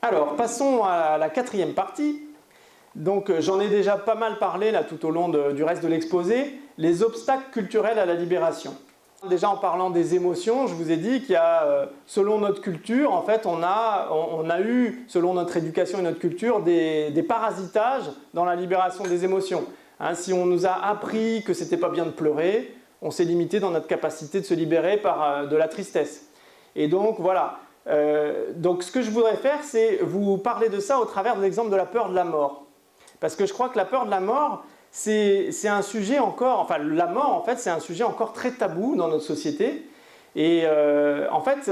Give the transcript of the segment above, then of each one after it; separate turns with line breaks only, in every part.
Alors, passons à la quatrième partie. Donc, j'en ai déjà pas mal parlé là, tout au long du reste de l'exposé, les obstacles culturels à la libération. Déjà en parlant des émotions, je vous ai dit qu'il y a, selon notre culture, en fait, on a eu, selon notre éducation et notre culture, des parasitages dans la libération des émotions. Hein, si on nous a appris que c'était pas bien de pleurer, on s'est limité dans notre capacité de se libérer par de la tristesse. Et donc, voilà. Donc, ce que je voudrais faire, c'est vous parler de ça au travers de l'exemple de la peur de la mort. Parce que je crois que la peur de la mort, c'est un sujet encore, enfin la mort en fait c'est un sujet encore très tabou dans notre société et en fait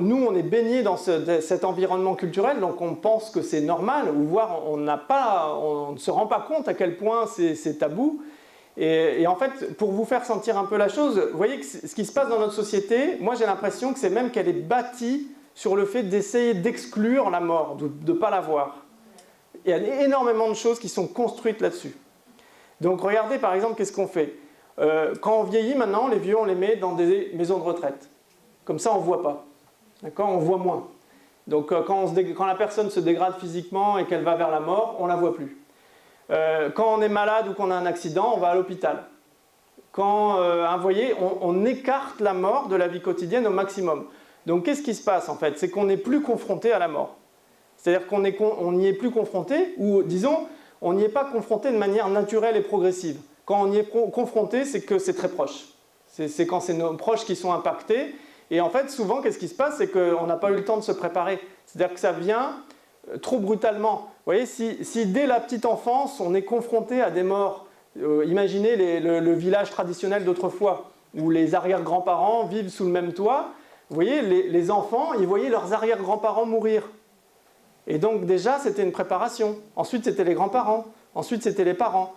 nous on est baignés dans cet environnement culturel donc on pense que c'est normal ou voire on ne se rend pas compte à quel point c'est tabou et en fait pour vous faire sentir un peu la chose, vous voyez que ce qui se passe dans notre société, moi j'ai l'impression que c'est même qu'elle est bâtie sur le fait d'essayer d'exclure la mort, de ne pas la voir. Il y a énormément de choses qui sont construites là-dessus. Donc regardez par exemple qu'est-ce qu'on fait. Quand on vieillit maintenant, les vieux on les met dans des maisons de retraite. Comme ça on ne voit pas. D'accord ? On voit moins. Donc quand la personne se dégrade physiquement et qu'elle va vers la mort, on ne la voit plus. Quand on est malade ou qu'on a un accident, on va à l'hôpital. Quand, vous voyez, on écarte la mort de la vie quotidienne au maximum. Donc qu'est-ce qui se passe en fait? C'est qu'on n'est plus confronté à la mort. C'est-à-dire qu'on n'y est plus confronté, ou disons, on n'y est pas confronté de manière naturelle et progressive. Quand on y est confronté, c'est que c'est très proche. C'est quand c'est nos proches qui sont impactés. Et en fait, souvent, qu'est-ce qui se passe? C'est qu'on n'a pas eu le temps de se préparer. C'est-à-dire que ça vient trop brutalement. Vous voyez, si dès la petite enfance, on est confronté à des morts, imaginez le village traditionnel d'autrefois, où les arrière-grands-parents vivent sous le même toit. Vous voyez, les enfants, ils voyaient leurs arrière-grands-parents mourir. Et donc déjà, c'était une préparation. Ensuite, c'était les grands-parents. Ensuite, c'était les parents.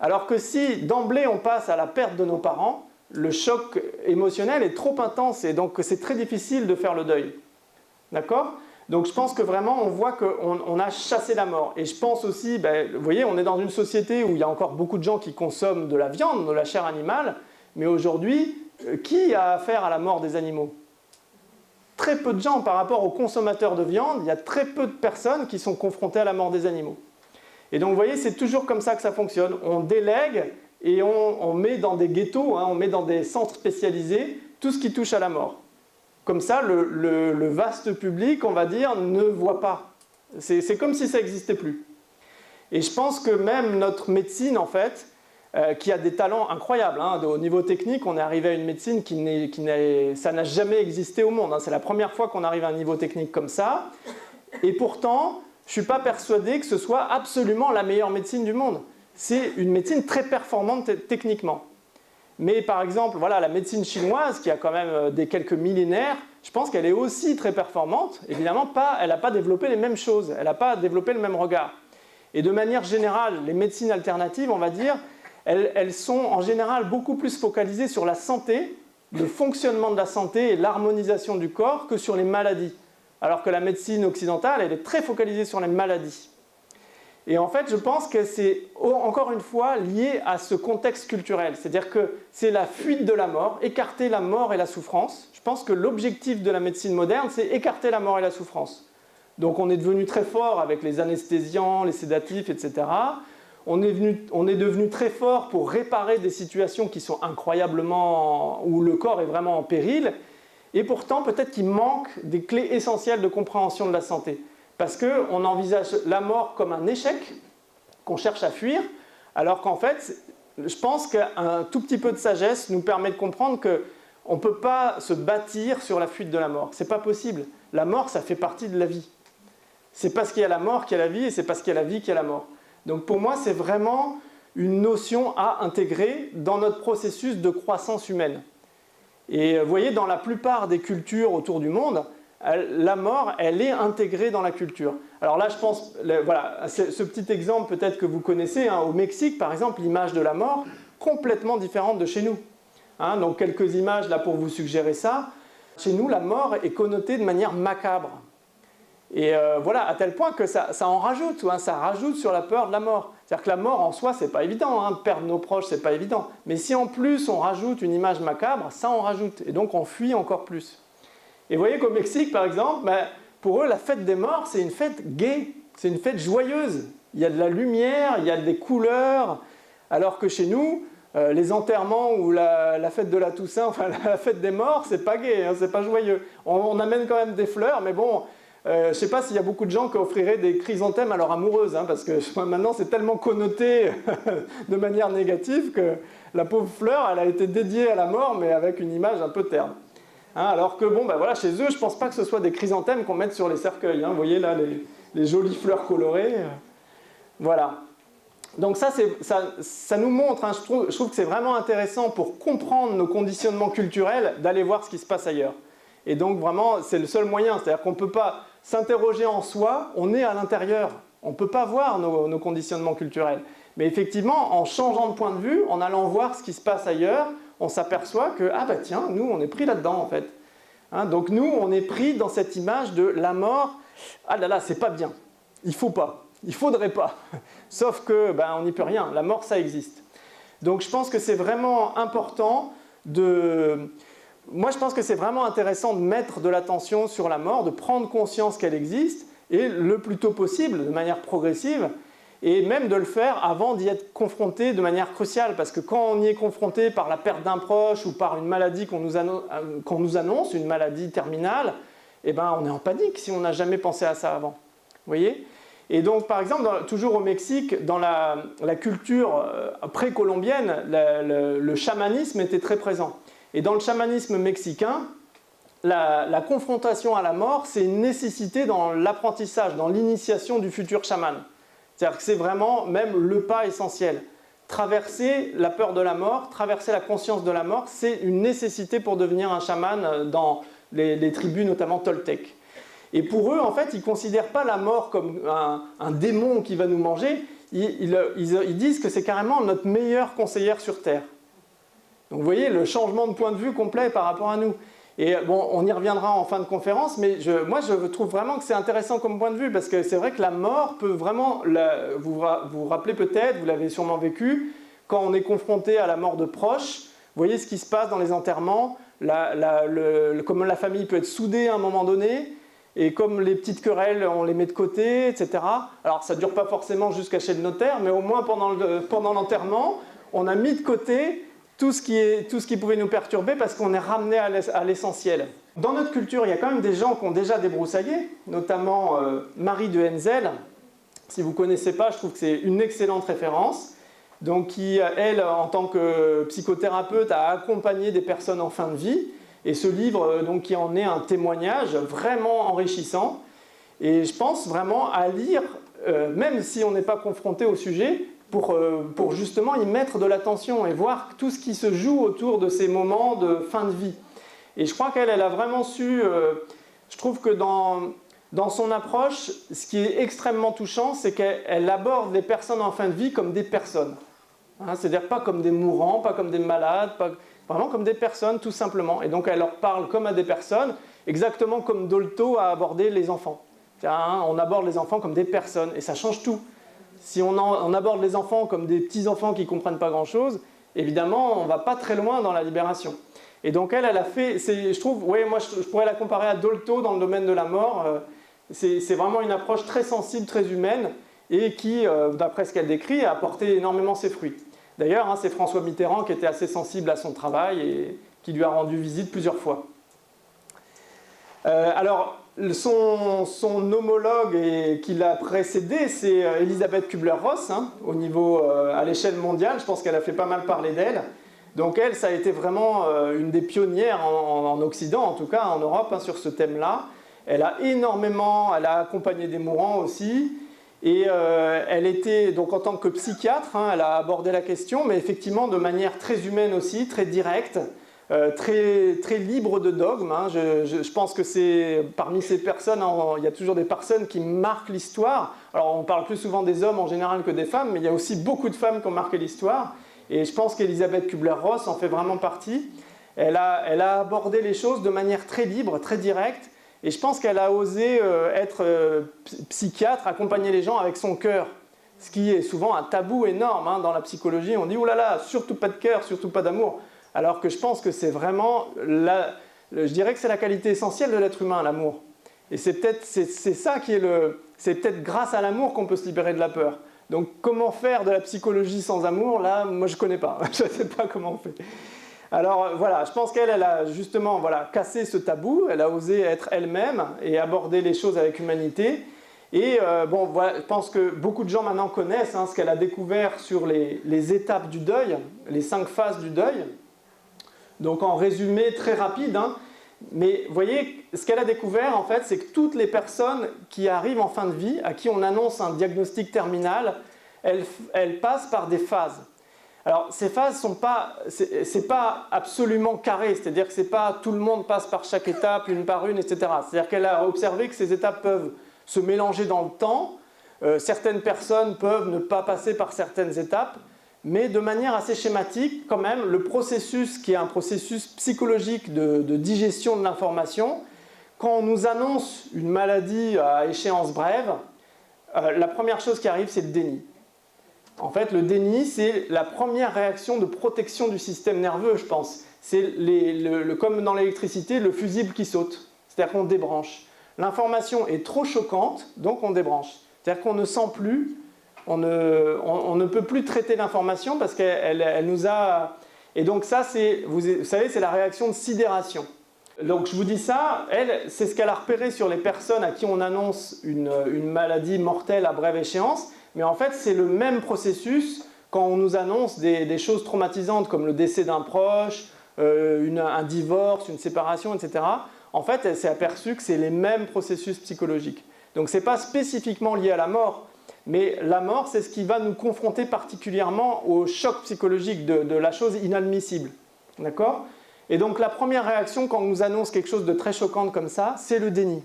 Alors que si, d'emblée, on passe à la perte de nos parents, le choc émotionnel est trop intense et donc c'est très difficile de faire le deuil. D'accord ? Donc je pense que vraiment, on voit qu'on a chassé la mort. Et je pense aussi, vous voyez, on est dans une société où il y a encore beaucoup de gens qui consomment de la viande, de la chair animale, mais aujourd'hui, qui a affaire à la mort des animaux ? Très peu de gens par rapport aux consommateurs de viande, il y a très peu de personnes qui sont confrontées à la mort des animaux. Et donc vous voyez, c'est toujours comme ça que ça fonctionne. On délègue et on met dans des ghettos, on met dans des centres spécialisés tout ce qui touche à la mort. Comme ça, le vaste public, on va dire, ne voit pas. C'est comme si ça n'existait plus. Et je pense que même notre médecine, en fait, qui a des talents incroyables. Au niveau technique, on est arrivé à une médecine ça n'a jamais existé au monde. C'est la première fois qu'on arrive à un niveau technique comme ça. Et pourtant, je ne suis pas persuadé que ce soit absolument la meilleure médecine du monde. C'est une médecine très performante techniquement. Mais par exemple, voilà, la médecine chinoise, qui a quand même quelques millénaires, je pense qu'elle est aussi très performante. Évidemment, elle n'a pas développé les mêmes choses. Elle n'a pas développé le même regard. Et de manière générale, les médecines alternatives, on va dire, elles sont en général beaucoup plus focalisées sur la santé, le fonctionnement de la santé et l'harmonisation du corps que sur les maladies. Alors que la médecine occidentale, elle est très focalisée sur les maladies. Et en fait, je pense que c'est encore une fois lié à ce contexte culturel. C'est-à-dire que c'est la fuite de la mort, écarter la mort et la souffrance. Je pense que l'objectif de la médecine moderne, c'est écarter la mort et la souffrance. Donc on est devenu très fort avec les anesthésiants, les sédatifs, etc. On est devenu très fort pour réparer des situations qui sont incroyablement... où le corps est vraiment en péril. Et pourtant, peut-être qu'il manque des clés essentielles de compréhension de la santé. Parce qu'on envisage la mort comme un échec qu'on cherche à fuir, alors qu'en fait, je pense qu'un tout petit peu de sagesse nous permet de comprendre qu'on ne peut pas se bâtir sur la fuite de la mort. Ce n'est pas possible. La mort, ça fait partie de la vie. C'est parce qu'il y a la mort qu'il y a la vie, et c'est parce qu'il y a la vie qu'il y a la mort. Donc pour moi, c'est vraiment une notion à intégrer dans notre processus de croissance humaine. Et vous voyez, dans la plupart des cultures autour du monde, la mort, elle est intégrée dans la culture. Alors là, je pense, voilà, ce petit exemple peut-être que vous connaissez, au Mexique, par exemple, l'image de la mort, complètement différente de chez nous. Donc quelques images là pour vous suggérer ça. Chez nous, la mort est connotée de manière macabre. Et voilà, à tel point que ça en rajoute, ça rajoute sur la peur de la mort. C'est-à-dire que la mort en soi, c'est pas évident, perdre nos proches, c'est pas évident. Mais si en plus on rajoute une image macabre, ça en rajoute. Et donc on fuit encore plus. Et vous voyez qu'au Mexique, par exemple, pour eux, la fête des morts, c'est une fête gaie, c'est une fête joyeuse. Il y a de la lumière, il y a des couleurs, alors que chez nous, les enterrements ou la fête de la Toussaint, enfin la fête des morts, c'est pas gai, hein, c'est pas joyeux. On amène quand même des fleurs, mais bon, je sais pas s'il y a beaucoup de gens qui offriraient des chrysanthèmes à leur amoureuse, hein, parce que maintenant c'est tellement connoté de manière négative que la pauvre fleur, elle a été dédiée à la mort, mais avec une image un peu terne. Hein, alors que bon, ben voilà, chez eux, je pense pas que ce soit des chrysanthèmes qu'on mette sur les cercueils. Hein, vous voyez là les jolies fleurs colorées. Voilà. Donc ça nous montre, hein, je trouve que c'est vraiment intéressant pour comprendre nos conditionnements culturels d'aller voir ce qui se passe ailleurs. Et donc vraiment, c'est le seul moyen, c'est-à-dire qu'on ne peut pas s'interroger en soi, on est à l'intérieur. On ne peut pas voir nos conditionnements culturels. Mais effectivement, en changeant de point de vue, en allant voir ce qui se passe ailleurs, on s'aperçoit que, ah bah tiens, nous on est pris là-dedans en fait. Hein, donc nous, on est pris dans cette image de la mort, ah là là, c'est pas bien, il faut pas. Il ne faudrait pas, sauf que ben, on n'y peut rien, la mort ça existe. Donc je pense que c'est vraiment important moi je pense que c'est vraiment intéressant de mettre de l'attention sur la mort, de prendre conscience qu'elle existe, et le plus tôt possible, de manière progressive, et même de le faire avant d'y être confronté de manière cruciale, parce que quand on y est confronté par la perte d'un proche ou par une maladie qu'on nous annonce, une maladie terminale, eh ben, on est en panique si on n'a jamais pensé à ça avant. Vous voyez ? Et donc, par exemple, toujours au Mexique, dans la culture précolombienne, le chamanisme était très présent. Et dans le chamanisme mexicain, la confrontation à la mort, c'est une nécessité dans l'apprentissage, dans l'initiation du futur chaman. C'est-à-dire que c'est vraiment même le pas essentiel. Traverser la peur de la mort, traverser la conscience de la mort, c'est une nécessité pour devenir un chaman dans les tribus, notamment toltèques. Et pour eux, en fait, ils ne considèrent pas la mort comme un démon qui va nous manger. Ils disent que c'est carrément notre meilleure conseillère sur Terre. Donc vous voyez, le changement de point de vue complet par rapport à nous. Et bon, on y reviendra en fin de conférence, mais moi je trouve vraiment que c'est intéressant comme point de vue, parce que c'est vrai que la mort peut vraiment, vous vous rappelez peut-être, vous l'avez sûrement vécu, quand on est confronté à la mort de proches, vous voyez ce qui se passe dans les enterrements, comment la famille peut être soudée à un moment donné, et comme les petites querelles, on les met de côté, etc. Alors ça ne dure pas forcément jusqu'à chez le notaire, mais au moins pendant l'enterrement, on a mis de côté tout ce qui pouvait nous perturber parce qu'on est ramené à l'essentiel. Dans notre culture, il y a quand même des gens qui ont déjà débroussaillé, notamment Marie de Henzel. Si vous ne connaissez pas, je trouve que c'est une excellente référence. Donc qui, elle, en tant que psychothérapeute, a accompagné des personnes en fin de vie. Et ce livre, donc, qui en est un témoignage vraiment enrichissant. Et je pense vraiment à lire, même si on n'est pas confronté au sujet, pour justement y mettre de l'attention et voir tout ce qui se joue autour de ces moments de fin de vie. Et je crois qu'elle a vraiment su, je trouve que dans son approche, ce qui est extrêmement touchant, c'est qu'elle aborde les personnes en fin de vie comme des personnes. Hein, c'est-à-dire pas comme des mourants, pas comme des malades, vraiment comme des personnes tout simplement. Et donc elle leur parle comme à des personnes, exactement comme Dolto a abordé les enfants. Hein, on aborde les enfants comme des personnes et ça change tout. Si on aborde les enfants comme des petits-enfants qui ne comprennent pas grand-chose, évidemment, on ne va pas très loin dans la libération. Et donc elle a fait, je trouve, ouais, moi je pourrais la comparer à Dolto dans le domaine de la mort. C'est vraiment une approche très sensible, très humaine, et qui, d'après ce qu'elle décrit, a apporté énormément ses fruits. D'ailleurs, hein, c'est François Mitterrand qui était assez sensible à son travail et qui lui a rendu visite plusieurs fois. Alors, son homologue qui l'a précédé, c'est Elisabeth Kubler-Ross, hein, à l'échelle mondiale. Je pense qu'elle a fait pas mal parler d'elle. Donc elle, ça a été vraiment une des pionnières en Occident, en tout cas en Europe, hein, sur ce thème-là. Elle a accompagné des mourants aussi. Et elle était, donc en tant que psychiatre, hein, elle a abordé la question, mais effectivement de manière très humaine aussi, très directe. Très, très libre de dogme. Hein. Je pense que c'est parmi ces personnes, il y a toujours des personnes qui marquent l'histoire. Alors on parle plus souvent des hommes en général que des femmes, mais il y a aussi beaucoup de femmes qui ont marqué l'histoire. Et je pense qu'Elisabeth Kubler-Ross en fait vraiment partie. Elle a abordé les choses de manière très libre, très directe. Et je pense qu'elle a osé être psychiatre, accompagner les gens avec son cœur. Ce qui est souvent un tabou énorme hein, dans la psychologie. On dit « Ouh là là, surtout pas de cœur, surtout pas d'amour ». Alors que je pense que c'est vraiment, je dirais que c'est la qualité essentielle de l'être humain, l'amour. Et c'est peut-être ça qui est c'est peut-être grâce à l'amour qu'on peut se libérer de la peur. Donc comment faire de la psychologie sans amour? Là, moi je ne connais pas, je ne sais pas comment on fait. Alors voilà, je pense qu'elle a justement cassé ce tabou, elle a osé être elle-même et aborder les choses avec humanité. Et je pense que beaucoup de gens maintenant connaissent ce qu'elle a découvert sur les étapes du deuil, les 5 phases du deuil. Donc en résumé très rapide, mais vous voyez, ce qu'elle a découvert en fait, c'est que toutes les personnes qui arrivent en fin de vie, à qui on annonce un diagnostic terminal, elles passent par des phases. Alors ces phases c'est pas absolument carré, c'est-à-dire que c'est pas tout le monde passe par chaque étape, une par une, etc. C'est-à-dire qu'elle a observé que ces étapes peuvent se mélanger dans le temps. Certaines personnes peuvent ne pas passer par certaines étapes, mais de manière assez schématique, quand même, le processus qui est un processus psychologique de digestion de l'information, quand on nous annonce une maladie à échéance brève, la première chose qui arrive, c'est le déni. En fait, le déni, c'est la première réaction de protection du système nerveux, je pense. C'est comme dans l'électricité, le fusible qui saute, c'est-à-dire qu'on débranche. L'information est trop choquante, donc on débranche. C'est-à-dire qu'on ne sent plus, on ne peut plus traiter l'information parce qu'elle nous a... Et donc ça, vous savez, c'est la réaction de sidération. Donc je vous dis ça, c'est ce qu'elle a repéré sur les personnes à qui on annonce une maladie mortelle à brève échéance, mais en fait c'est le même processus quand on nous annonce des choses traumatisantes comme le décès d'un proche, un divorce, une séparation, etc. En fait, elle s'est aperçue que c'est les mêmes processus psychologiques. Donc ce n'est pas spécifiquement lié à la mort, mais la mort, c'est ce qui va nous confronter particulièrement au choc psychologique de la chose inadmissible. D'accord ? Et donc la première réaction quand on nous annonce quelque chose de très choquant comme ça, c'est le déni.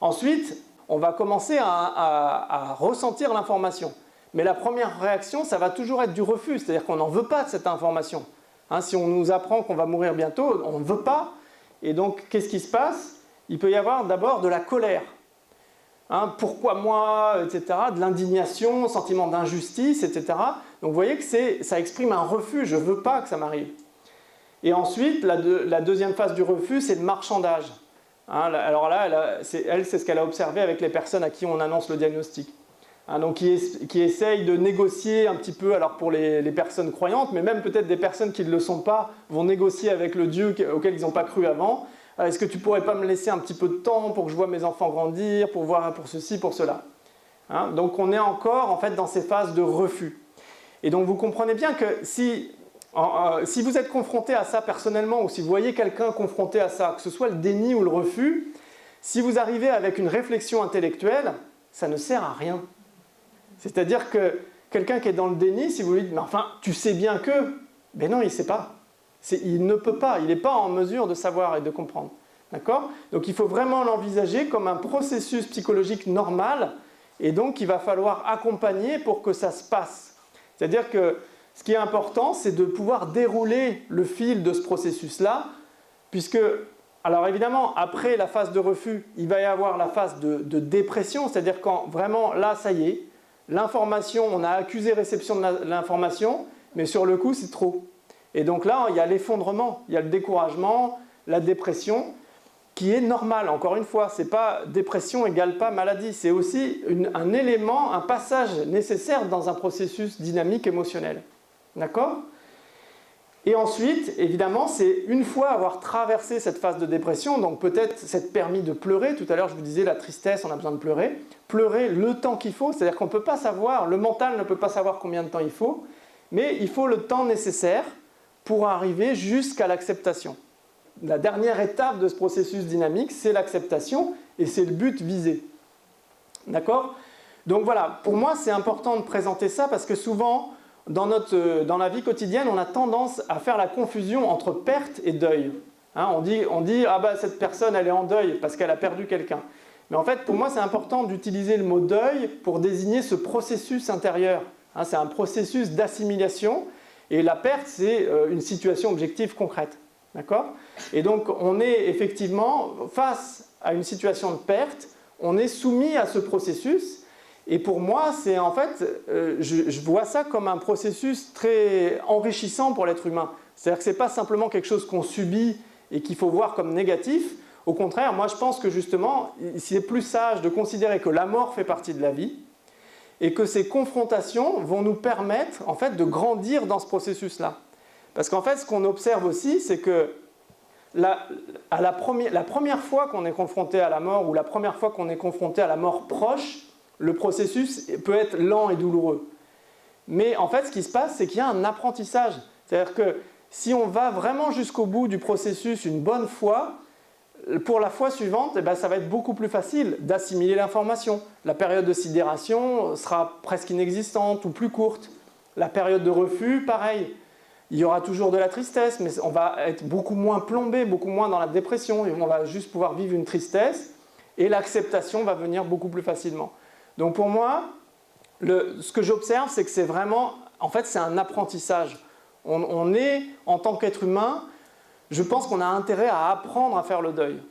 Ensuite, on va commencer à ressentir l'information. Mais la première réaction, ça va toujours être du refus, c'est-à-dire qu'on n'en veut pas de cette information. Si on nous apprend qu'on va mourir bientôt, on ne veut pas. Et donc, qu'est-ce qui se passe? Il peut y avoir d'abord de la colère. Pourquoi moi, etc. De l'indignation, sentiment d'injustice, etc. Donc vous voyez que ça exprime un refus, je ne veux pas que ça m'arrive. Et ensuite, la deuxième phase du refus, c'est le marchandage. Alors là, c'est ce qu'elle a observé avec les personnes à qui on annonce le diagnostic. Donc qui essayent de négocier un petit peu, alors pour les personnes croyantes, mais même peut-être des personnes qui ne le sont pas, vont négocier avec le Dieu auquel ils n'ont pas cru avant. Est-ce que tu ne pourrais pas me laisser un petit peu de temps pour que je voie mes enfants grandir, pour ceci, pour cela. Donc on est encore en fait dans ces phases de refus. Et donc vous comprenez bien que si vous êtes confronté à ça personnellement, ou si vous voyez quelqu'un confronté à ça, que ce soit le déni ou le refus, si vous arrivez avec une réflexion intellectuelle, ça ne sert à rien. C'est-à-dire que quelqu'un qui est dans le déni, si vous lui dites « mais enfin, tu sais bien que… » Ben non, il ne sait pas. Il ne peut pas, il n'est pas en mesure de savoir et de comprendre. D'accord ? Donc il faut vraiment l'envisager comme un processus psychologique normal, et donc il va falloir accompagner pour que ça se passe. C'est-à-dire que ce qui est important, c'est de pouvoir dérouler le fil de ce processus-là, puisque, alors évidemment, après la phase de refus, il va y avoir la phase de dépression, c'est-à-dire quand vraiment, là, ça y est, l'information, on a accusé réception de l'information, mais sur le coup, c'est trop. Et donc là, il y a l'effondrement, il y a le découragement, la dépression, qui est normal. Encore une fois, c'est pas dépression égale pas maladie, c'est aussi un élément, un passage nécessaire dans un processus dynamique émotionnel. D'accord ? Et ensuite, évidemment, c'est une fois avoir traversé cette phase de dépression, donc peut-être s'être permis de pleurer. Tout à l'heure, je vous disais, la tristesse, on a besoin de pleurer. Pleurer le temps qu'il faut, c'est-à-dire qu'on ne peut pas savoir, le mental ne peut pas savoir combien de temps il faut, mais il faut le temps nécessaire pour arriver jusqu'à l'acceptation. La dernière étape de ce processus dynamique, c'est l'acceptation, et c'est le but visé. D'accord ? Donc voilà, pour moi, c'est important de présenter ça, parce que souvent, dans la vie quotidienne, on a tendance à faire la confusion entre perte et deuil. On dit ah bah cette personne, elle est en deuil parce qu'elle a perdu quelqu'un. Mais en fait, pour moi, c'est important d'utiliser le mot deuil pour désigner ce processus intérieur. C'est un processus d'assimilation, et la perte, c'est une situation objective concrète. D'accord ? Et donc, on est effectivement face à une situation de perte, on est soumis à ce processus. Et pour moi, c'est en fait, je vois ça comme un processus très enrichissant pour l'être humain. C'est-à-dire que ce n'est pas simplement quelque chose qu'on subit et qu'il faut voir comme négatif. Au contraire, moi je pense que justement, c'est plus sage de considérer que la mort fait partie de la vie et que ces confrontations vont nous permettre en fait de grandir dans ce processus-là. Parce qu'en fait, ce qu'on observe aussi, c'est que la première fois qu'on est confronté à la mort ou la première fois qu'on est confronté à la mort proche, le processus peut être lent et douloureux. Mais en fait, ce qui se passe, c'est qu'il y a un apprentissage. C'est-à-dire que si on va vraiment jusqu'au bout du processus une bonne fois, pour la fois suivante, ça va être beaucoup plus facile d'assimiler l'information. La période de sidération sera presque inexistante ou plus courte. La période de refus, pareil. Il y aura toujours de la tristesse, mais on va être beaucoup moins plombé, beaucoup moins dans la dépression. On va juste pouvoir vivre une tristesse et l'acceptation va venir beaucoup plus facilement. Donc pour moi, ce que j'observe, c'est que c'est vraiment, en fait, c'est un apprentissage. On est, en tant qu'être humain, je pense qu'on a intérêt à apprendre à faire le deuil.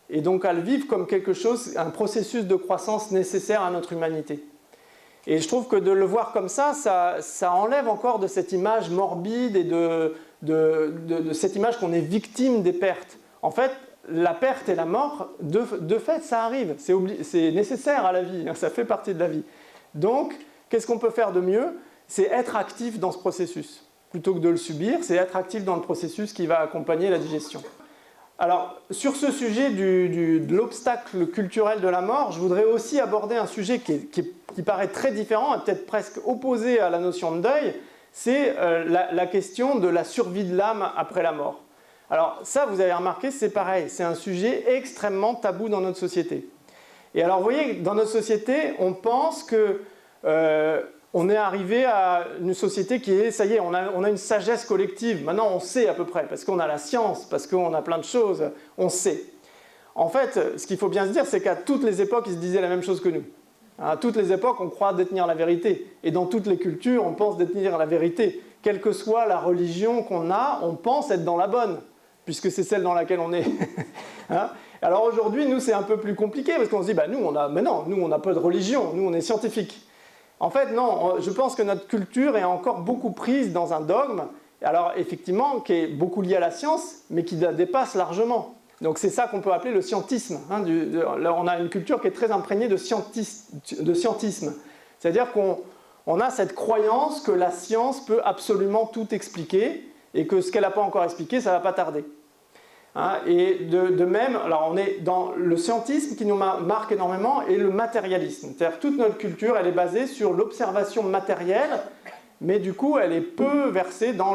Et donc à le vivre comme quelque chose, un processus de croissance nécessaire à notre humanité. Et je trouve que de le voir comme ça enlève encore de cette image morbide et de cette image qu'on est victime des pertes. En fait, la perte et la mort, de fait, ça arrive. C'est nécessaire à la vie, ça fait partie de la vie. Donc, qu'est-ce qu'on peut faire de mieux? C'est être actif dans ce processus. Plutôt que de le subir, c'est être actif dans le processus qui va accompagner la digestion. Alors, sur ce sujet de l'obstacle culturel de la mort, je voudrais aussi aborder un sujet qui paraît très différent et peut-être presque opposé à la notion de deuil, c'est la question de la survie de l'âme après la mort. Alors ça, vous avez remarqué, c'est pareil, c'est un sujet extrêmement tabou dans notre société. Et alors, vous voyez, dans notre société, on pense que on est arrivé à une société qui est, ça y est, on a une sagesse collective. Maintenant, on sait à peu près, parce qu'on a la science, parce qu'on a plein de choses, on sait. En fait, ce qu'il faut bien se dire, c'est qu'à toutes les époques, ils se disaient la même chose que nous. À toutes les époques, on croit détenir la vérité. Et dans toutes les cultures, on pense détenir la vérité. Quelle que soit la religion qu'on a, on pense être dans la bonne, puisque c'est celle dans laquelle on est. Alors aujourd'hui, nous, c'est un peu plus compliqué, parce qu'on se dit, nous, on n'a pas de religion, nous, on est scientifiques. En fait, non, je pense que notre culture est encore beaucoup prise dans un dogme, alors effectivement, qui est beaucoup lié à la science, mais qui la dépasse largement. Donc c'est ça qu'on peut appeler le scientisme. On a une culture qui est très imprégnée de scientisme. C'est-à-dire qu'on a cette croyance que la science peut absolument tout expliquer, et que ce qu'elle n'a pas encore expliqué, ça ne va pas tarder. Et de même, alors on est dans le scientisme qui nous marque énormément et le matérialisme. C'est-à-dire que toute notre culture, elle est basée sur l'observation matérielle, mais du coup, elle est peu versée dans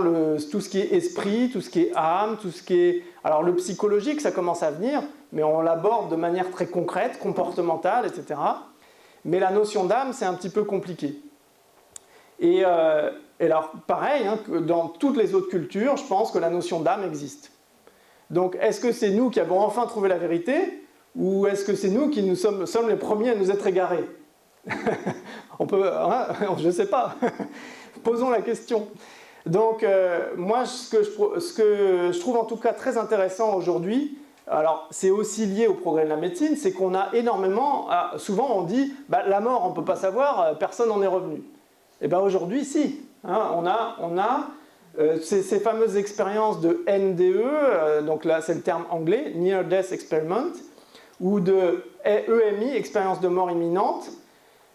tout ce qui est esprit, tout ce qui est âme, tout ce qui est... Alors le psychologique, ça commence à venir, mais on l'aborde de manière très concrète, comportementale, etc. Mais la notion d'âme, c'est un petit peu compliqué. Et alors, pareil, dans toutes les autres cultures, je pense que la notion d'âme existe. Donc, est-ce que c'est nous qui avons enfin trouvé la vérité, ou est-ce que c'est nous qui sommes les premiers à nous être égarés? On peut, je ne sais pas. Posons la question. Donc, moi, ce que je trouve en tout cas très intéressant aujourd'hui, alors c'est aussi lié au progrès de la médecine, c'est qu'on a énormément, souvent on dit, la mort on ne peut pas savoir, personne n'en est revenu. Et bien aujourd'hui, si. On a ces fameuses expériences de NDE, donc là c'est le terme anglais, Near Death Experiment, ou de EMI, expérience de mort imminente.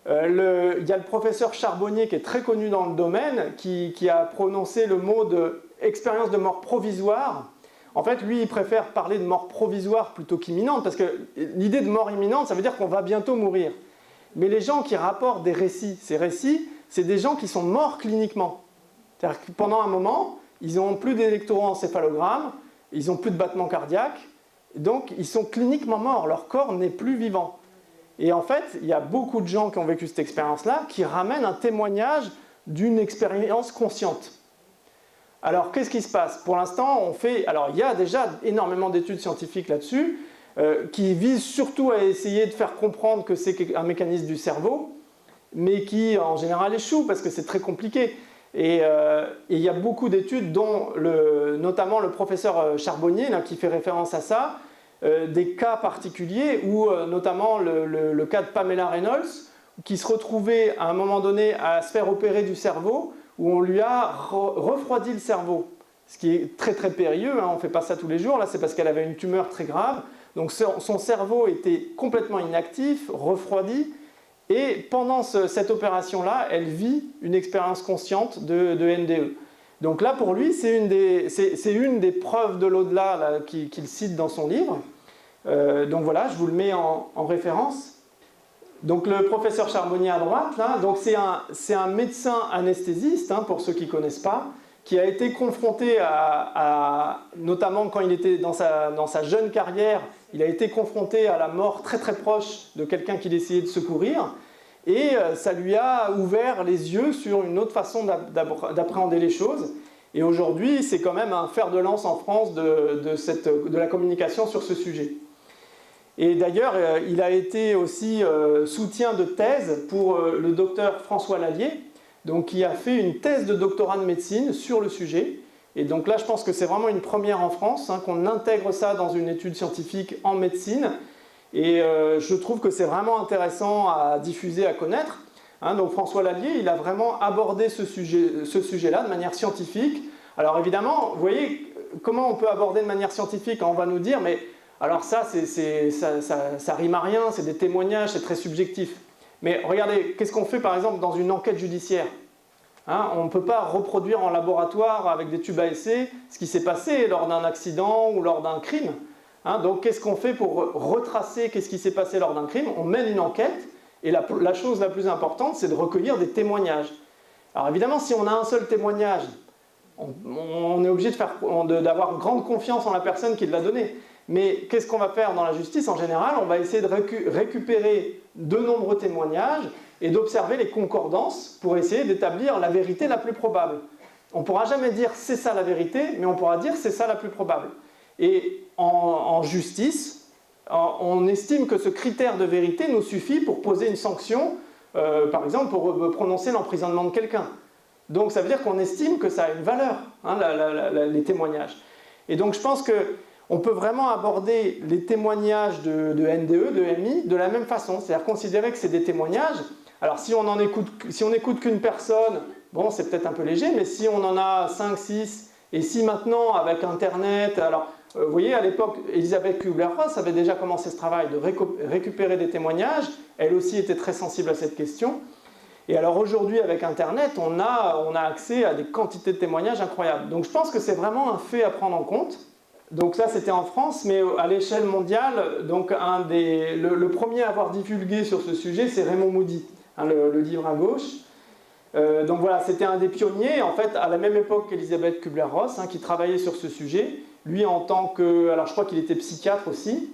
Il y a le professeur Charbonnier qui est très connu dans le domaine, qui a prononcé le mot de expérience de mort provisoire. En fait, lui, il préfère parler de mort provisoire plutôt qu'imminente, parce que l'idée de mort imminente, ça veut dire qu'on va bientôt mourir. Mais les gens qui rapportent des récits, ces récits, c'est des gens qui sont morts cliniquement. C'est-à-dire que pendant un moment, ils n'ont plus d'électroencéphalogramme, ils n'ont plus de battements cardiaques, donc ils sont cliniquement morts, leur corps n'est plus vivant. Et en fait, il y a beaucoup de gens qui ont vécu cette expérience-là qui ramènent un témoignage d'une expérience consciente. Alors, qu'est-ce qui se passe? Pour l'instant, il y a déjà énormément d'études scientifiques là-dessus qui visent surtout à essayer de faire comprendre que c'est un mécanisme du cerveau, mais qui, en général, échouent parce que c'est très compliqué. Et il y a beaucoup d'études, dont notamment le professeur Charbonnier, là, qui fait référence à ça, des cas particuliers, où notamment le cas de Pamela Reynolds, qui se retrouvait à un moment donné à se faire opérer du cerveau, où on lui a refroidi le cerveau, ce qui est très très périlleux, on ne fait pas ça tous les jours, là c'est parce qu'elle avait une tumeur très grave, Donc son cerveau était complètement inactif, refroidi, et pendant cette opération-là, elle vit une expérience consciente de NDE. Donc là, pour lui, c'est une des preuves de l'au-delà qu'il cite dans son livre. Donc voilà, je vous le mets en référence. Donc le professeur Charbonnier à droite, là, donc c'est un médecin anesthésiste, hein, pour ceux qui ne connaissent pas, qui a été confronté notamment quand il était dans sa jeune carrière, il a été confronté à la mort très très proche de quelqu'un qu'il essayait de secourir, et ça lui a ouvert les yeux sur une autre façon d'appréhender les choses. Et aujourd'hui, c'est quand même un fer de lance en France de la communication sur ce sujet. Et d'ailleurs, il a été aussi soutien de thèse pour le docteur François Lallier, donc qui a fait une thèse de doctorat de médecine sur le sujet. Et donc là, je pense que c'est vraiment une première en France, hein, qu'on intègre ça dans une étude scientifique en médecine. Et je trouve que c'est vraiment intéressant à diffuser, à connaître. Hein, donc François Lallier, il a vraiment abordé ce sujet-là de manière scientifique. Alors évidemment, vous voyez, comment on peut aborder de manière scientifique? On va nous dire, mais alors ça rime à rien, c'est des témoignages, c'est très subjectif. Mais regardez, qu'est-ce qu'on fait par exemple dans une enquête judiciaire? Hein, on ne peut pas reproduire en laboratoire avec des tubes à essai ce qui s'est passé lors d'un accident ou lors d'un crime. Hein, donc qu'est-ce qu'on fait pour retracer qu'est-ce qui s'est passé lors d'un crime? On mène une enquête et la chose la plus importante, c'est de recueillir des témoignages. Alors évidemment, si on a un seul témoignage, on est obligé d'avoir grande confiance en la personne qui l'a donné. Mais qu'est-ce qu'on va faire dans la justice? En général, on va essayer de récupérer de nombreux témoignages et d'observer les concordances pour essayer d'établir la vérité la plus probable. On ne pourra jamais dire c'est ça la vérité, mais on pourra dire c'est ça la plus probable. Et en justice, on estime que ce critère de vérité nous suffit pour poser une sanction, par exemple pour prononcer l'emprisonnement de quelqu'un. Donc ça veut dire qu'on estime que ça a une valeur, hein, les témoignages. Et donc je pense qu'on peut vraiment aborder les témoignages de NDE, de MI, de la même façon, c'est-à-dire considérer que c'est des témoignages. Alors si on n'écoute qu'une personne, bon c'est peut-être un peu léger, mais si on en a 5, 6, et si maintenant avec Internet, alors vous voyez à l'époque Elisabeth Kubler-Ross avait déjà commencé ce travail de récupérer des témoignages, elle aussi était très sensible à cette question. Et alors aujourd'hui avec Internet, on a accès à des quantités de témoignages incroyables. Donc je pense que c'est vraiment un fait à prendre en compte. Donc ça c'était en France, mais à l'échelle mondiale, donc le premier à avoir divulgué sur ce sujet, c'est Raymond Moody, hein, le livre à gauche. Donc voilà, c'était un des pionniers, en fait, à la même époque qu'Elisabeth Kubler-Ross, hein, qui travaillait sur ce sujet. Lui en tant que, alors je crois qu'il était psychiatre aussi.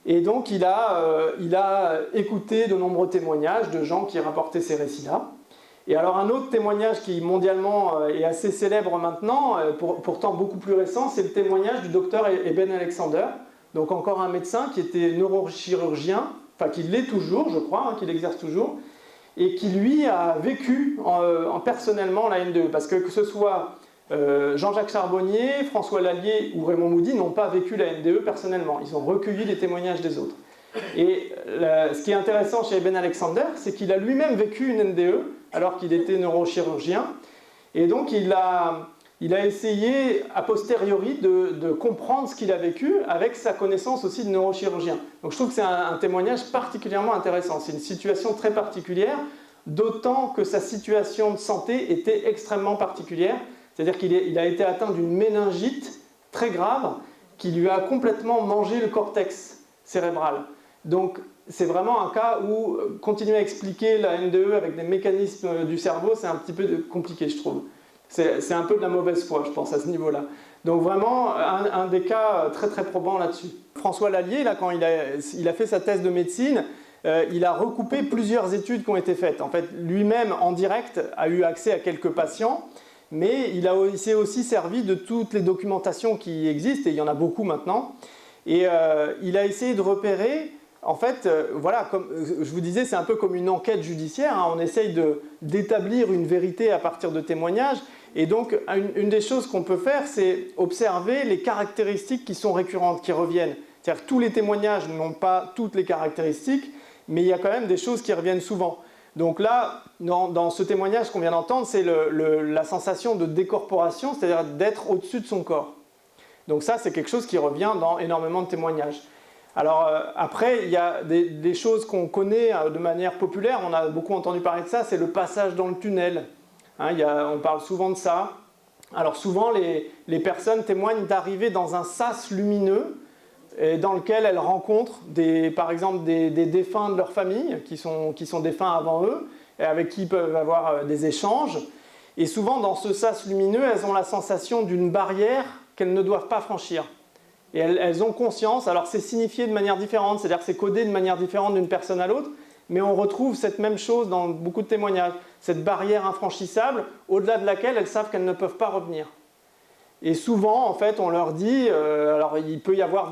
Et donc il a écouté de nombreux témoignages de gens qui rapportaient ces récits-là. Et alors un autre témoignage qui mondialement est assez célèbre maintenant, pourtant beaucoup plus récent, c'est le témoignage du docteur Eben Alexander, donc encore un médecin qui était neurochirurgien, enfin qui l'est toujours je crois, hein, qui l'exerce toujours, et qui lui a vécu personnellement la NDE, parce que ce soit Jean-Jacques Charbonnier, François Lallier ou Raymond Moody n'ont pas vécu la NDE personnellement, ils ont recueilli les témoignages des autres. Et ce qui est intéressant chez Eben Alexander, c'est qu'il a lui-même vécu une NDE alors qu'il était neurochirurgien, et donc il a essayé a posteriori de comprendre ce qu'il a vécu avec sa connaissance aussi de neurochirurgien. Donc je trouve que c'est un témoignage particulièrement intéressant, c'est une situation très particulière, d'autant que sa situation de santé était extrêmement particulière, c'est-à-dire qu'il a été atteint d'une méningite très grave qui lui a complètement mangé le cortex cérébral. Donc c'est vraiment un cas où continuer à expliquer la NDE avec des mécanismes du cerveau, c'est un petit peu compliqué, je trouve. C'est un peu de la mauvaise foi, je pense, à ce niveau-là. Donc vraiment, un des cas très très probants là-dessus. François Lallier, là, quand il a fait sa thèse de médecine, il a recoupé plusieurs études qui ont été faites. En fait, lui-même, en direct, a eu accès à quelques patients, mais il s'est aussi servi de toutes les documentations qui existent, et il y en a beaucoup maintenant. Et il a essayé de repérer... En fait, voilà, comme je vous disais, c'est un peu comme une enquête judiciaire, hein, on essaye d'établir une vérité à partir de témoignages, et donc une des choses qu'on peut faire, c'est observer les caractéristiques qui sont récurrentes, qui reviennent. C'est-à-dire que tous les témoignages n'ont pas toutes les caractéristiques, mais il y a quand même des choses qui reviennent souvent. Donc là, dans ce témoignage qu'on vient d'entendre, c'est la sensation de décorporation, c'est-à-dire d'être au-dessus de son corps. Donc ça, c'est quelque chose qui revient dans énormément de témoignages. Alors après, il y a des choses qu'on connaît de manière populaire, on a beaucoup entendu parler de ça, c'est le passage dans le tunnel. Hein, on parle souvent de ça. Alors souvent, les personnes témoignent d'arriver dans un sas lumineux et dans lequel elles rencontrent par exemple des défunts de leur famille qui sont défunts avant eux et avec qui ils peuvent avoir des échanges. Et souvent, dans ce sas lumineux, elles ont la sensation d'une barrière qu'elles ne doivent pas franchir. Et elles ont conscience, alors c'est signifié de manière différente, c'est-à-dire que c'est codé de manière différente d'une personne à l'autre, mais on retrouve cette même chose dans beaucoup de témoignages, cette barrière infranchissable, au-delà de laquelle elles savent qu'elles ne peuvent pas revenir. Et souvent, en fait, on leur dit, alors il peut y avoir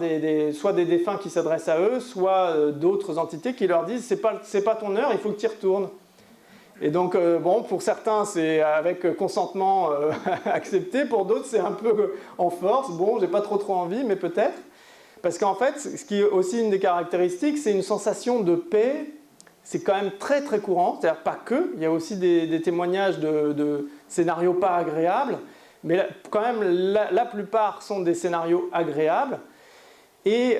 soit des défunts qui s'adressent à eux, soit d'autres entités qui leur disent « c'est pas ton heure, il faut que tu y retournes ». Et donc, bon, pour certains, c'est avec consentement accepté. Pour d'autres, c'est un peu en force. Bon, j'ai pas trop envie, mais peut-être. Parce qu'en fait, ce qui est aussi une des caractéristiques, c'est une sensation de paix. C'est quand même très, très courant. C'est-à-dire pas que. Il y a aussi des témoignages de scénarios pas agréables. Mais quand même, la plupart sont des scénarios agréables. Et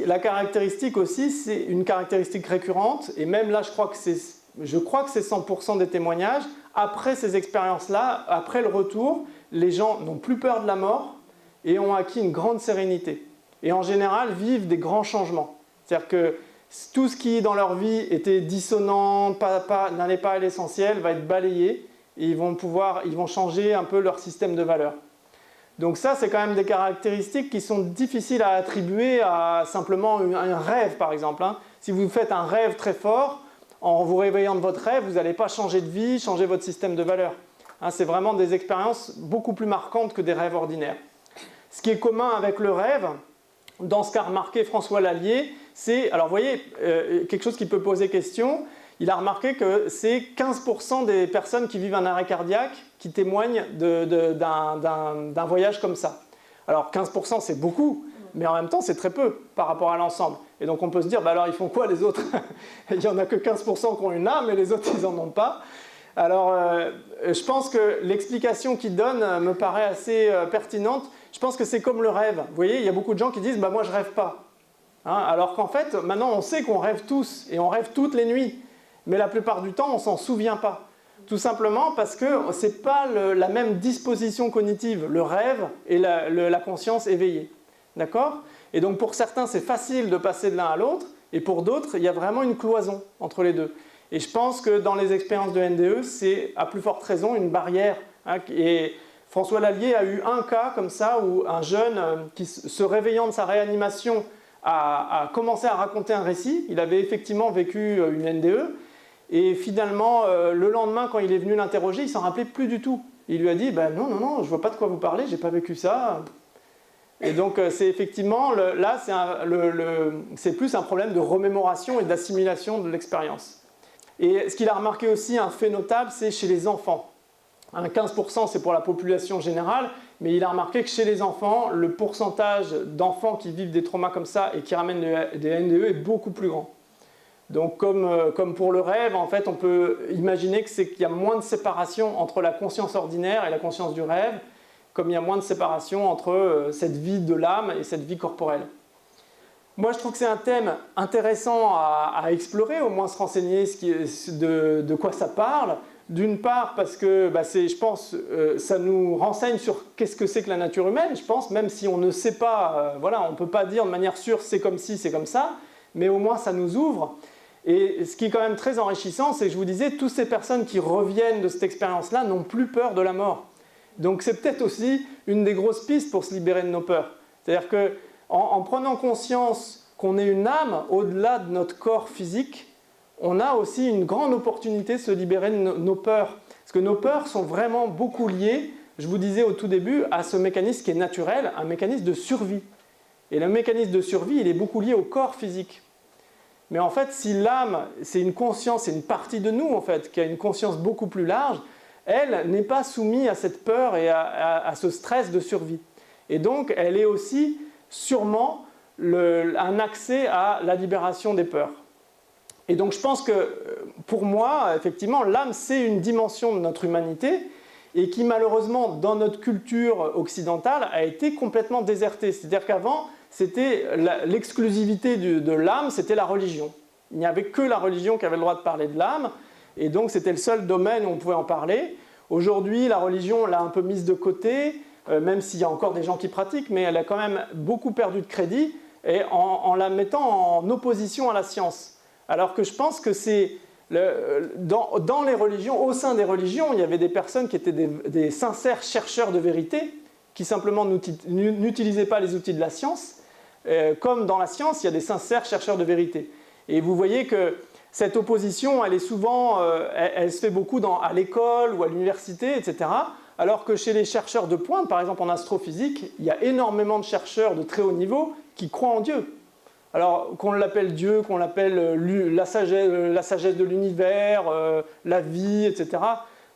la caractéristique aussi, c'est une caractéristique récurrente. Et même là, je crois que c'est 100% des témoignages. Après ces expériences-là, après le retour, les gens n'ont plus peur de la mort et ont acquis une grande sérénité. Et en général, vivent des grands changements. C'est-à-dire que tout ce qui, dans leur vie, était dissonant, n'allait pas à l'essentiel, va être balayé et ils vont changer un peu leur système de valeurs. Donc ça, c'est quand même des caractéristiques qui sont difficiles à attribuer à simplement un rêve, par exemple. Si vous faites un rêve très fort, en vous réveillant de votre rêve, vous n'allez pas changer de vie, changer votre système de valeurs. C'est vraiment des expériences beaucoup plus marquantes que des rêves ordinaires. Ce qui est commun avec le rêve, dans ce qu'a remarqué François Lallier, c'est, alors vous voyez, quelque chose qui peut poser question, il a remarqué que c'est 15% des personnes qui vivent un arrêt cardiaque qui témoignent d'un voyage comme ça. Alors 15% c'est beaucoup, mais en même temps c'est très peu par rapport à l'ensemble. Et donc on peut se dire, bah alors ils font quoi les autres? Il n'y en a que 15% qui ont une âme et les autres ils n'en ont pas. Alors je pense que l'explication qu'il donne me paraît assez pertinente. Je pense que c'est comme le rêve. Vous voyez, il y a beaucoup de gens qui disent, bah moi je ne rêve pas. Alors qu'en fait, maintenant on sait qu'on rêve tous et on rêve toutes les nuits. Mais la plupart du temps, on ne s'en souvient pas. Tout simplement parce que ce n'est pas la même disposition cognitive, le rêve et la conscience éveillée. D'accord ? Et donc pour certains, c'est facile de passer de l'un à l'autre, et pour d'autres, il y a vraiment une cloison entre les deux. Et je pense que dans les expériences de NDE, c'est à plus forte raison une barrière. Et François Lallier a eu un cas comme ça, où un jeune qui, se réveillant de sa réanimation, a commencé à raconter un récit. Il avait effectivement vécu une NDE, et finalement, le lendemain, quand il est venu l'interroger, il ne s'en rappelait plus du tout. Il lui a dit, non, je ne vois pas de quoi vous parlez, je n'ai pas vécu ça. Et donc, c'est effectivement, là, c'est plus un problème de remémoration et d'assimilation de l'expérience. Et ce qu'il a remarqué aussi, un fait notable, c'est chez les enfants. 15% c'est pour la population générale, mais il a remarqué que chez les enfants, le pourcentage d'enfants qui vivent des traumas comme ça et qui ramènent des NDE est beaucoup plus grand. Donc comme pour le rêve, en fait, on peut imaginer qu'il y a moins de séparation entre la conscience ordinaire et la conscience du rêve, comme il y a moins de séparation entre cette vie de l'âme et cette vie corporelle. Moi, je trouve que c'est un thème intéressant à explorer, au moins se renseigner de quoi ça parle. D'une part, parce que je pense ça nous renseigne sur qu'est-ce que c'est que la nature humaine, je pense, même si on ne sait pas, on ne peut pas dire de manière sûre c'est comme ci, c'est comme ça, mais au moins ça nous ouvre. Et ce qui est quand même très enrichissant, c'est que je vous disais, toutes ces personnes qui reviennent de cette expérience-là n'ont plus peur de la mort. Donc c'est peut-être aussi une des grosses pistes pour se libérer de nos peurs. C'est-à-dire qu'en prenant conscience qu'on est une âme au-delà de notre corps physique, on a aussi une grande opportunité de se libérer de nos peurs. Parce que nos peurs sont vraiment beaucoup liées, je vous disais au tout début, à ce mécanisme qui est naturel, un mécanisme de survie. Et le mécanisme de survie, il est beaucoup lié au corps physique. Mais en fait, si l'âme, c'est une conscience, c'est une partie de nous en fait, qui a une conscience beaucoup plus large, elle n'est pas soumise à cette peur et à ce stress de survie. Et donc, elle est aussi sûrement un accès à la libération des peurs. Et donc, je pense que pour moi, effectivement, l'âme, c'est une dimension de notre humanité et qui, malheureusement, dans notre culture occidentale, a été complètement désertée. C'est-à-dire qu'avant, c'était l'exclusivité de l'âme, c'était la religion. Il n'y avait que la religion qui avait le droit de parler de l'âme, et donc c'était le seul domaine où on pouvait en parler. Aujourd'hui, la religion, on l'a un peu mise de côté, même s'il y a encore des gens qui pratiquent, mais elle a quand même beaucoup perdu de crédit, et en la mettant en opposition à la science. Alors que je pense que c'est dans les religions, au sein des religions, il y avait des personnes qui étaient des sincères chercheurs de vérité, qui simplement n'utilisaient pas les outils de la science. Comme dans la science, il y a des sincères chercheurs de vérité. Et vous voyez que cette opposition, elle est souvent, elle se fait beaucoup à l'école ou à l'université, etc. Alors que chez les chercheurs de pointe, par exemple en astrophysique, il y a énormément de chercheurs de très haut niveau qui croient en Dieu. Alors qu'on l'appelle Dieu, qu'on l'appelle la sagesse de l'univers, la vie, etc.,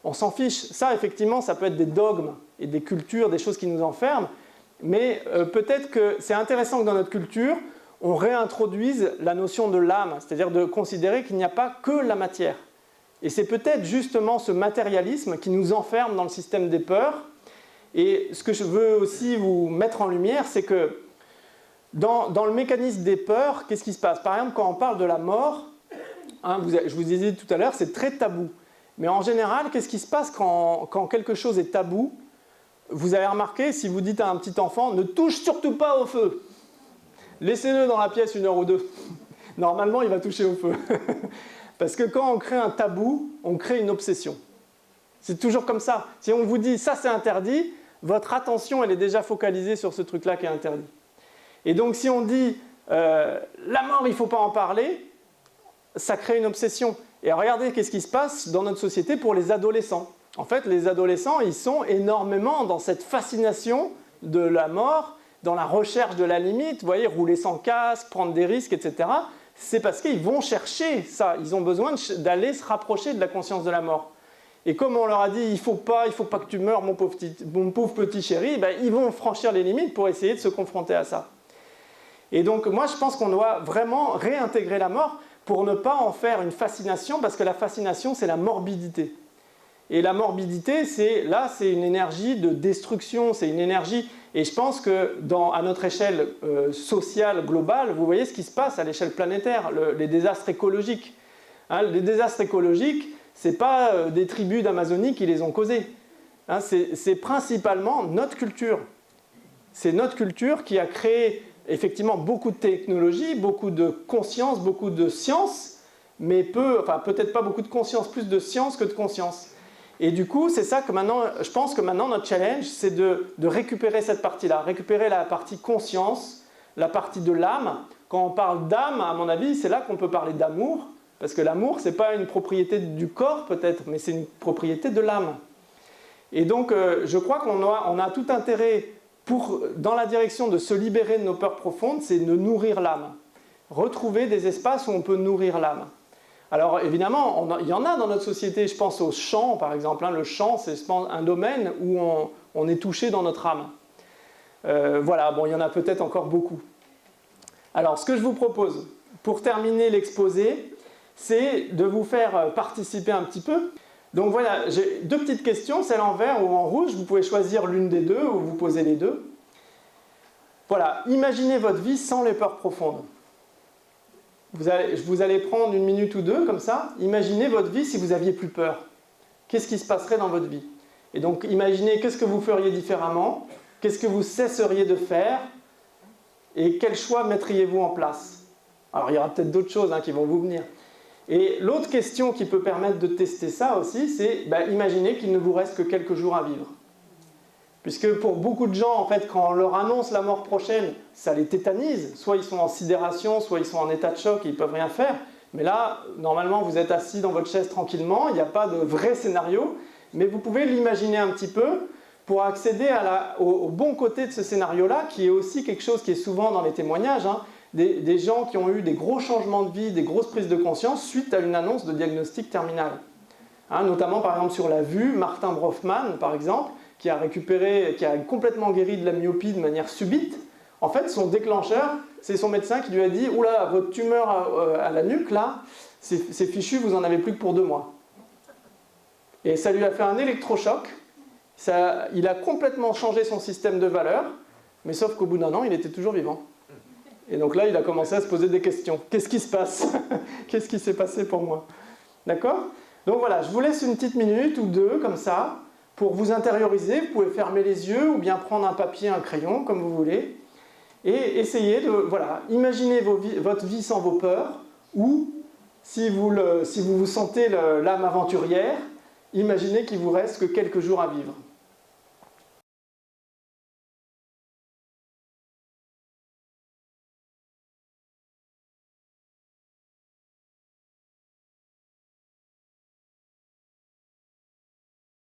on s'en fiche. Ça, effectivement, ça peut être des dogmes et des cultures, des choses qui nous enferment, mais peut-être que c'est intéressant que dans notre culture, on réintroduise la notion de l'âme, c'est-à-dire de considérer qu'il n'y a pas que la matière. Et c'est peut-être justement ce matérialisme qui nous enferme dans le système des peurs. Et ce que je veux aussi vous mettre en lumière, c'est que dans le mécanisme des peurs, qu'est-ce qui se passe? Par exemple, quand on parle de la mort, je vous disais tout à l'heure, c'est très tabou. Mais en général, qu'est-ce qui se passe quand quelque chose est tabou? Vous avez remarqué, si vous dites à un petit enfant, ne touche surtout pas au feu. Laissez-le dans la pièce 1 heure ou 2. Normalement, il va toucher au feu. Parce que quand on crée un tabou, on crée une obsession. C'est toujours comme ça. Si on vous dit, ça c'est interdit, votre attention, elle est déjà focalisée sur ce truc-là qui est interdit. Et donc, si on dit, la mort, il ne faut pas en parler, ça crée une obsession. Et regardez qu'est-ce qui se passe dans notre société pour les adolescents. En fait, les adolescents, ils sont énormément dans cette fascination de la mort, dans la recherche de la limite, vous voyez, rouler sans casque, prendre des risques, etc. C'est parce qu'ils vont chercher ça. Ils ont besoin d'aller se rapprocher de la conscience de la mort. Et comme on leur a dit, il ne faut pas que tu meurs, mon pauvre petit chéri, ben, ils vont franchir les limites pour essayer de se confronter à ça. Et donc, moi, je pense qu'on doit vraiment réintégrer la mort pour ne pas en faire une fascination, parce que la fascination, c'est la morbidité. Et la morbidité, c'est une énergie de destruction, c'est une énergie... Et je pense qu'à notre échelle sociale globale, vous voyez ce qui se passe à l'échelle planétaire, les désastres écologiques. Les désastres écologiques, ce n'est pas des tribus d'Amazonie qui les ont causés. C'est principalement notre culture. C'est notre culture qui a créé effectivement beaucoup de technologie, beaucoup de conscience, beaucoup de science, mais peut-être pas beaucoup de conscience, plus de science que de conscience. Et du coup, c'est ça que maintenant, je pense que maintenant notre challenge, c'est de récupérer cette partie-là, récupérer la partie conscience, la partie de l'âme. Quand on parle d'âme, à mon avis, c'est là qu'on peut parler d'amour, parce que l'amour, ce n'est pas une propriété du corps peut-être, mais c'est une propriété de l'âme. Et donc, je crois qu'on a tout intérêt, dans la direction de se libérer de nos peurs profondes, c'est de nourrir l'âme. Retrouver des espaces où on peut nourrir l'âme. Alors évidemment, il y en a dans notre société, je pense au chant par exemple. Le chant, c'est un domaine où on est touché dans notre âme. Voilà, bon, il y en a peut-être encore beaucoup. Alors ce que je vous propose, pour terminer l'exposé, c'est de vous faire participer un petit peu. Donc voilà, j'ai 2 petites questions, celle en vert ou en rouge, vous pouvez choisir l'une des 2 ou vous posez les 2. Voilà, imaginez votre vie sans les peurs profondes. Vous allez prendre 1 minute ou 2 comme ça, imaginez votre vie si vous n'aviez plus peur. Qu'est-ce qui se passerait dans votre vie? Et donc imaginez qu'est-ce que vous feriez différemment, qu'est-ce que vous cesseriez de faire et quel choix mettriez-vous en place? Alors il y aura peut-être d'autres choses qui vont vous venir. Et l'autre question qui peut permettre de tester ça aussi, c'est imaginez qu'il ne vous reste que quelques jours à vivre. Puisque pour beaucoup de gens, en fait, quand on leur annonce la mort prochaine, ça les tétanise. Soit ils sont en sidération, soit ils sont en état de choc et ils ne peuvent rien faire. Mais là, normalement, vous êtes assis dans votre chaise tranquillement, il n'y a pas de vrai scénario, mais vous pouvez l'imaginer un petit peu pour accéder au bon côté de ce scénario-là, qui est aussi quelque chose qui est souvent dans les témoignages, des gens qui ont eu des gros changements de vie, des grosses prises de conscience suite à une annonce de diagnostic terminal. Notamment, par exemple, sur la vue, Martin Brofman, par exemple, qui a complètement guéri de la myopie de manière subite. En fait, son déclencheur, c'est son médecin qui lui a dit « Oula, votre tumeur à la nuque, là, c'est fichu, vous en avez plus que pour 2 mois. » Et ça lui a fait un électrochoc. Il a complètement changé son système de valeurs, mais sauf qu'au bout d'1 an, il était toujours vivant. Et donc là, il a commencé à se poser des questions. Qu'est-ce qui se passe? Qu'est-ce qui s'est passé pour moi? D'accord? Donc voilà, je vous laisse une petite minute ou deux, comme ça, pour vous intérioriser. Vous pouvez fermer les yeux ou bien prendre un papier, un crayon, comme vous voulez. Et essayer de, voilà, imaginer votre vie sans vos peurs, ou si vous vous sentez l'âme aventurière, imaginez qu'il vous reste que quelques jours à vivre.